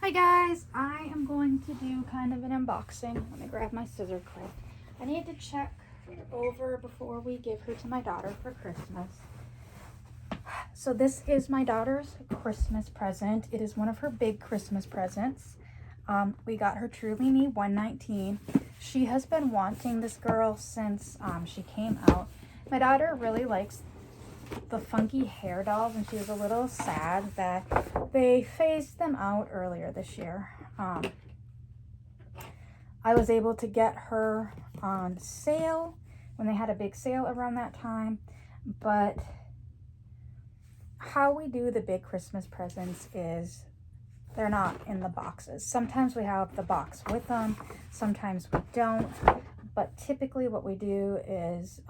Hi guys, I am going to do kind of an unboxing. Let me grab my scissor clip. I need to check over before we give her to my daughter for Christmas. So this is my daughter's Christmas present. It is one of her big Christmas presents. We got her Truly Me 119. She has been wanting this girl since she came out. My daughter really likes the funky hair dolls, and she was a little sad that they phased them out earlier this year. I was able to get her on sale when they had a big sale around that time, but how we do the big Christmas presents is they're not in the boxes. Sometimes we have the box with them, sometimes we don't, but typically what we do is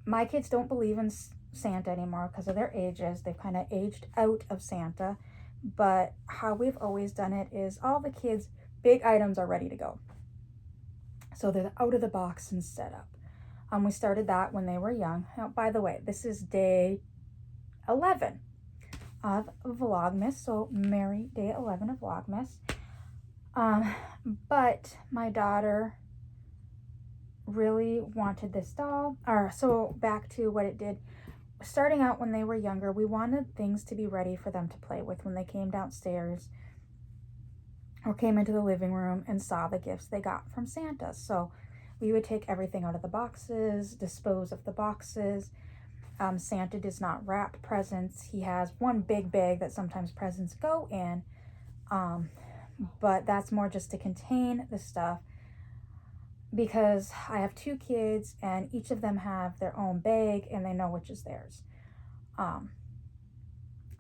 my kids don't believe in Santa anymore because of their ages. They've kind of aged out of Santa. But how we've always done it is all the kids' big items are ready to go. So they're out of the box and set up. We started that when they were young. Now, by the way, this is day 11 of Vlogmas. So merry day 11 of Vlogmas. But my daughter really wanted this doll. So back to what it did. Starting out when they were younger, we wanted things to be ready for them to play with when they came downstairs or came into the living room and saw the gifts they got from Santa. So we would take everything out of the boxes, dispose of the boxes. Santa does not wrap presents. He has one big bag that sometimes presents go in, but that's more just to contain the stuff, because I have two kids and each of them have their own bag and they know which is theirs. And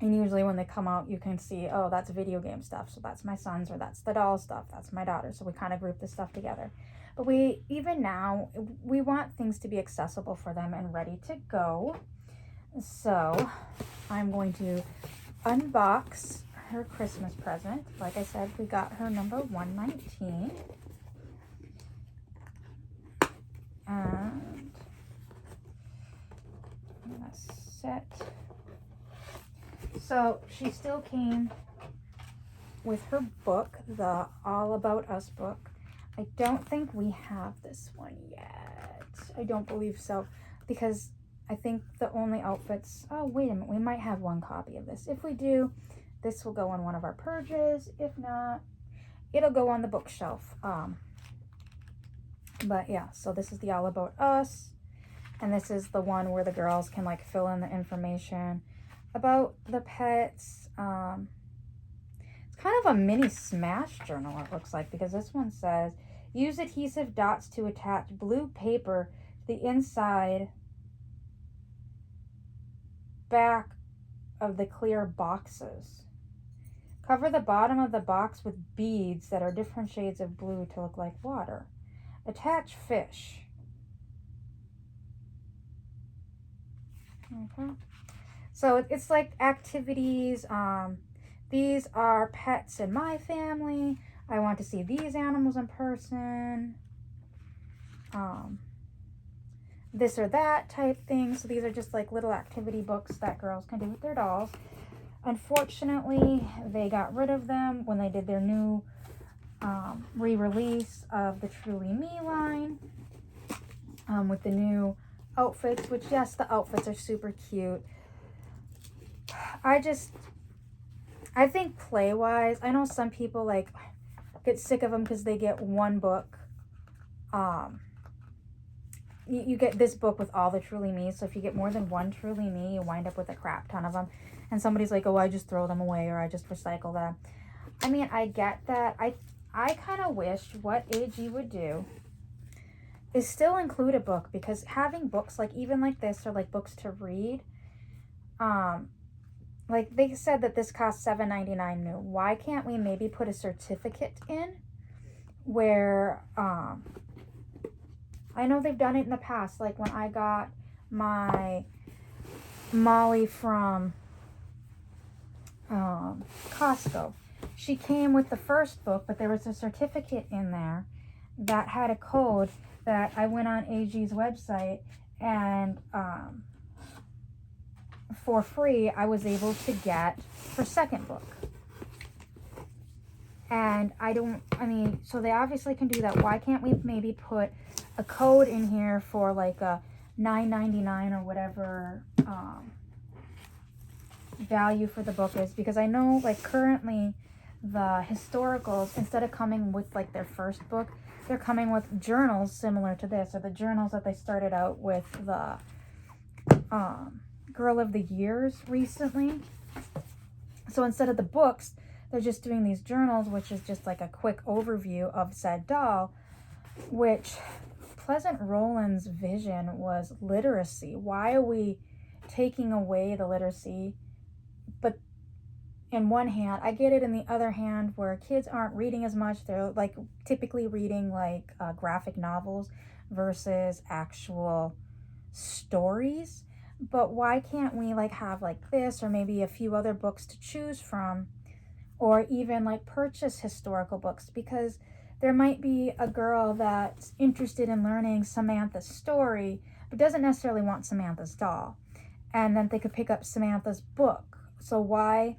usually when they come out, you can see, oh, that's video game stuff, so that's my son's, or that's the doll stuff, that's my daughter. So we kind of group the stuff together. But even now, we want things to be accessible for them and ready to go. So I'm going to unbox her Christmas present. Like I said, we got her number 119. And I'm gonna set. So she still came with her book, the All About Us book. I don't think we have this one yet. I don't believe so, because I think the only outfits, oh wait a minute, we might have one copy of this. If we do, this will go on one of our purges. If not, it'll go on the bookshelf. But yeah, so this is the All About Us, and this is the one where the girls can like fill in the information about the pets. It's kind of a mini smash journal, it looks like, because this one says, use adhesive dots to attach blue paper to the inside back of the clear boxes. Cover the bottom of the box with beads that are different shades of blue to look like water. Attach fish. Okay. So it's like activities. These are pets in my family. I want to see these animals in person. This or that type thing. So these are just like little activity books that girls can do with their dolls. Unfortunately, they got rid of them when they did their new re-release of the Truly Me line with the new outfits, which, yes, the outfits are super cute. I think play-wise, I know some people like get sick of them because they get one book. You get this book with all the Truly Me, so if you get more than one Truly Me, you wind up with a crap ton of them. And somebody's like, oh, I just throw them away, or I just recycle them. I mean, I get that. I kind of wish what AG would do is still include a book, because having books like even like this, or like books to read, like they said that this costs $7.99 new. Why can't we maybe put a certificate in where I know they've done it in the past, like when I got my Molly from Costco. She came with the first book, but there was a certificate in there that had a code that I went on AG's website, and for free I was able to get her second book. And so they obviously can do that. Why can't we maybe put a code in here for like a $9.99 or whatever value for the book is? Because I know like currently the historicals, instead of coming with like their first book, they're coming with journals similar to this, or the journals that they started out with the Girl of the Years recently. So instead of the books, they're just doing these journals, which is just like a quick overview of said doll, which Pleasant Rowland's vision was literacy. Why are we taking away the literacy? But in one hand, I get it. In the other hand, where kids aren't reading as much, they're like typically reading like graphic novels versus actual stories. But why can't we like have like this, or maybe a few other books to choose from, or even like purchase historical books? Because there might be a girl that's interested in learning Samantha's story, but doesn't necessarily want Samantha's doll. And then they could pick up Samantha's book. So why?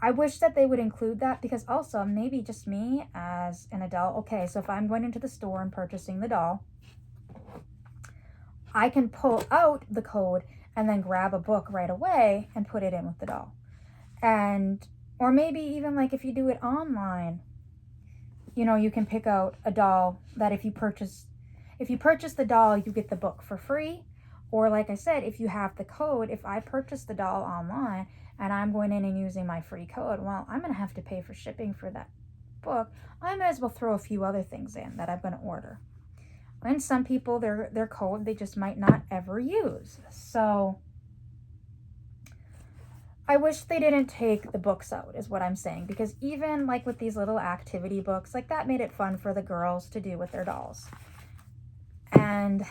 I wish that they would include that, because also maybe just me as an adult, okay, so if I'm going into the store and purchasing the doll, I can pull out the code and then grab a book right away and put it in with the doll. And, or maybe even like if you do it online, you know, you can pick out a doll that if you purchase the doll, you get the book for free. Or like I said, if you have the code, if I purchase the doll online and I'm going in and using my free code, well, I'm going to have to pay for shipping for that book. I might as well throw a few other things in that I'm going to order. And some people, their code, they just might not ever use. So I wish they didn't take the books out, is what I'm saying. Because even like with these little activity books, like that made it fun for the girls to do with their dolls. And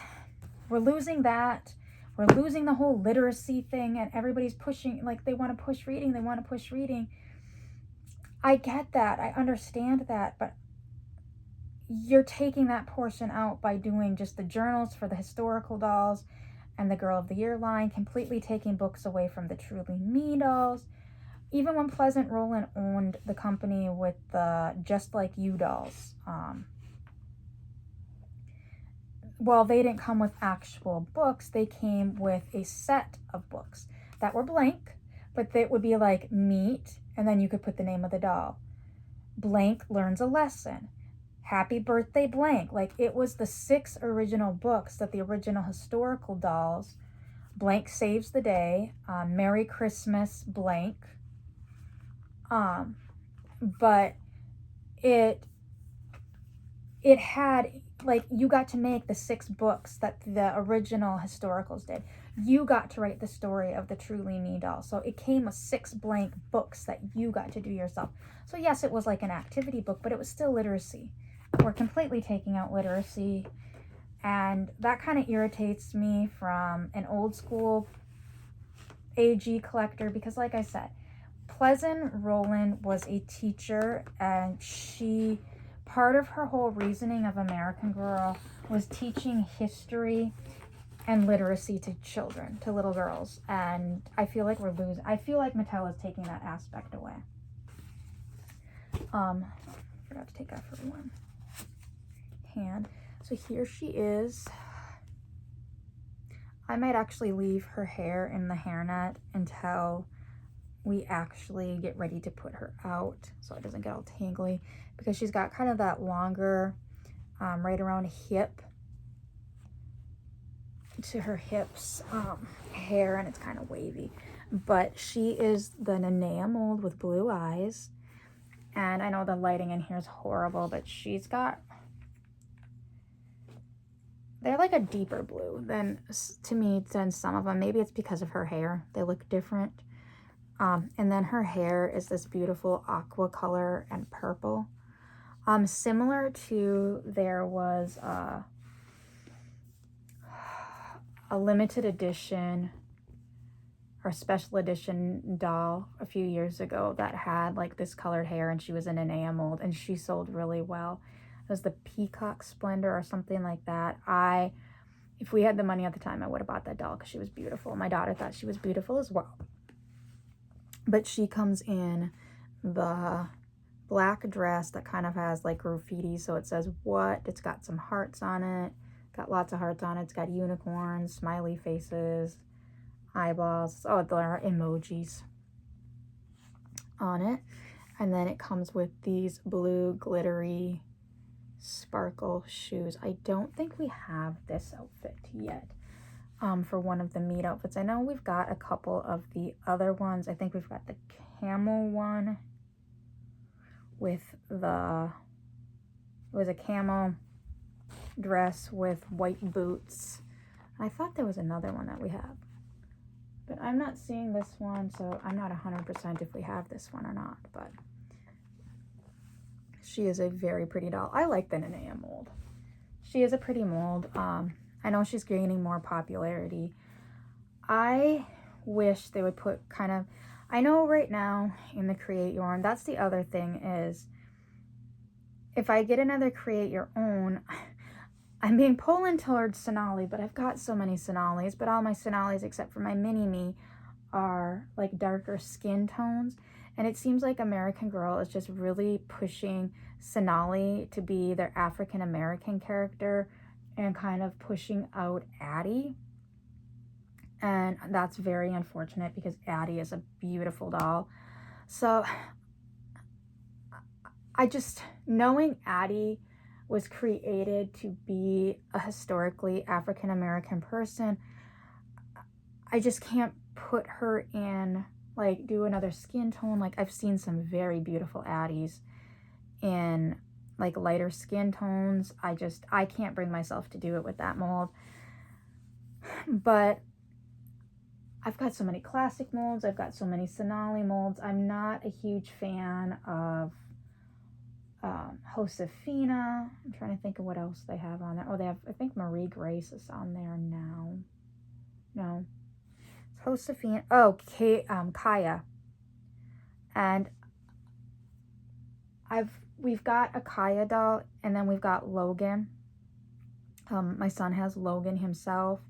we're losing that. We're losing the whole literacy thing, and everybody's pushing, like they want to push reading. They want to push reading. I get that. I understand that. But you're taking that portion out by doing just the journals for the historical dolls and the Girl of the Year line, completely taking books away from the Truly Me dolls. Even when Pleasant Rowland owned the company with the Just Like You dolls, well, they didn't come with actual books. They came with a set of books that were blank, but they would be like Meet, and then you could put the name of the doll. Blank learns a lesson. Happy Birthday Blank. Like it was the 6 original books that the original historical dolls. Blank Saves the Day. Merry Christmas Blank. But it had, like, you got to make the 6 books that the original historicals did. You got to write the story of the Truly Me doll. So it came with 6 blank books that you got to do yourself. So yes, it was like an activity book, but it was still literacy. We're completely taking out literacy, and that kind of irritates me from an old school AG collector, because like I said, Pleasant Rowland was a teacher, and part of her whole reasoning of American Girl was teaching history and literacy to children, to little girls. And I feel like I feel like Mattel is taking that aspect away. Forgot to take off her one hand. So here she is. I might actually leave her hair in the hairnet until we actually get ready to put her out, so it doesn't get all tangly, because she's got kind of that longer right around hip to her hips hair, and it's kind of wavy. But she is the Nanea mold with blue eyes, and I know the lighting in here is horrible, but she's got, they're like a deeper blue than, to me, than some of them. Maybe it's because of her hair. They look different. And then her hair is this beautiful aqua color and purple. Similar to, there was a limited edition or special edition doll a few years ago that had like this colored hair, and she was in an Nanea mold, and she sold really well. It was the Peacock Splendor or something like that. If we had the money at the time, I would have bought that doll because she was beautiful. My daughter thought she was beautiful as well. But she comes in the black dress that kind of has like graffiti. So it says what? It's got some hearts on it. Got lots of hearts on it. It's got unicorns, smiley faces, eyeballs. Oh, there are emojis on it. And then it comes with these blue glittery sparkle shoes. I don't think we have this outfit yet for one of the meet outfits. I know we've got a couple of the other ones. I think we've got the camel one with the, it was a camel dress with white boots. I thought there was another one that we have, but I'm not seeing this one, so I'm not 100% if we have this one or not, but she is a very pretty doll. I like the Nenea mold. She is a pretty mold. I know she's gaining more popularity. I wish they would put kind of, I know right now in the Create Your Own, that's the other thing is, if I get another Create Your Own, I'm being pulled towards Sonali, but I've got so many Sonalis, but all my Sonalis except for my mini-me are like darker skin tones. And it seems like American Girl is just really pushing Sonali to be their African-American character and kind of pushing out Addie. And that's very unfortunate because Addie is a beautiful doll. So I just, knowing Addie was created to be a historically African-American person, I just can't put her in, like, do another skin tone. Like, I've seen some very beautiful Addies in, like, lighter skin tones. I can't bring myself to do it with that mold. But I've got so many classic molds. I've got so many Sonali molds. I'm not a huge fan of Josefina. I'm trying to think of what else they have on there. Oh, they have, I think Marie Grace is on there now. No. Josefina. Oh, Kaya. And we've got a Kaya doll, and then we've got Logan. My son has Logan himself.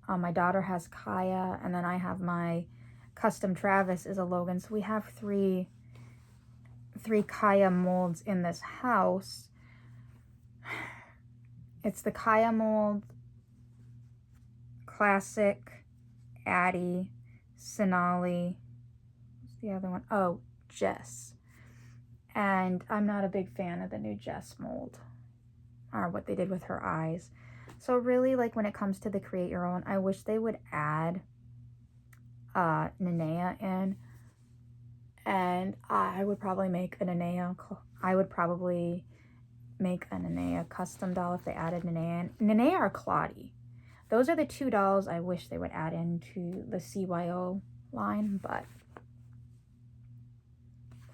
My daughter has Kaya, and then I have my custom Travis is a Logan. So we have three Kaya molds in this house. It's the Kaya mold, classic, Addie, Sonali. What's the other one? Oh, Jess. And I'm not a big fan of the new Jess mold, or what they did with her eyes. So really, like, when it comes to the Create Your Own, I wish they would add Nenea in. And I would probably make a Nenea, custom doll if they added Nenea in. Nenea or Claudie. Those are the two dolls I wish they would add into the CYO line, but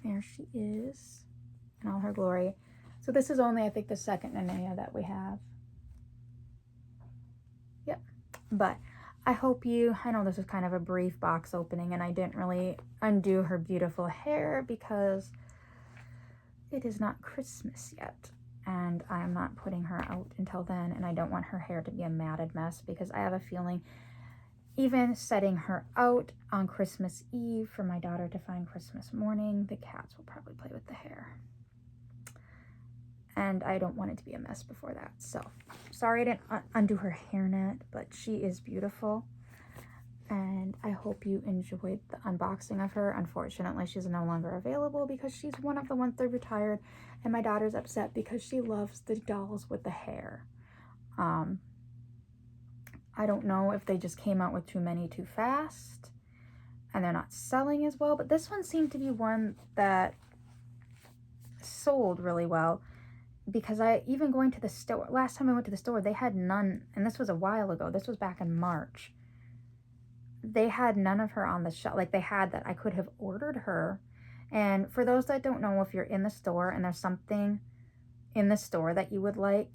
there she is in all her glory. So this is only, I think, the second Nenea that we have. Yep. But I hope I know this was kind of a brief box opening and I didn't really undo her beautiful hair because it is not Christmas yet. And I'm not putting her out until then, and I don't want her hair to be a matted mess because I have a feeling even setting her out on Christmas Eve for my daughter to find Christmas morning, the cats will probably play with the hair. And I don't want it to be a mess before that. So, sorry I didn't undo her hairnet, but she is beautiful. And I hope you enjoyed the unboxing of her. Unfortunately, she's no longer available because she's one of the ones that retired. And my daughter's upset because she loves the dolls with the hair. I don't know if they just came out with too many too fast and they're not selling as well. But this one seemed to be one that sold really well. Because even going to the store, last time I went to the store, they had none, and this was a while ago, this was back in March. They had none of her on the shelf. Like, they had that I could have ordered her. And for those that don't know, if you're in the store and there's something in the store that you would like,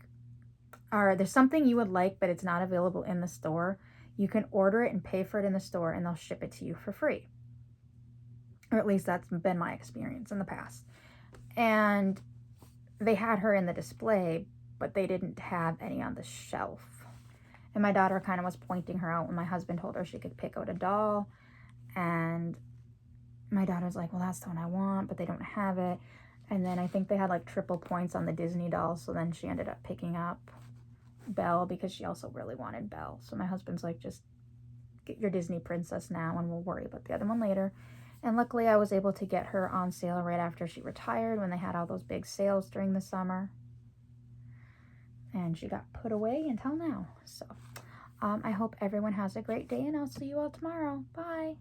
or there's something you would like but it's not available in the store, you can order it and pay for it in the store and they'll ship it to you for free. Or at least that's been my experience in the past. And they had her in the display, but they didn't have any on the shelf. And my daughter kind of was pointing her out when my husband told her she could pick out a doll. And my daughter's like, well, that's the one I want, but they don't have it. And then I think they had like triple points on the Disney doll, so then she ended up picking up Belle because she also really wanted Belle. So my husband's like, just get your Disney princess now and we'll worry about the other one later. And luckily I was able to get her on sale right after she retired when they had all those big sales during the summer. And she got put away until now. So I hope everyone has a great day, and I'll see you all tomorrow. Bye.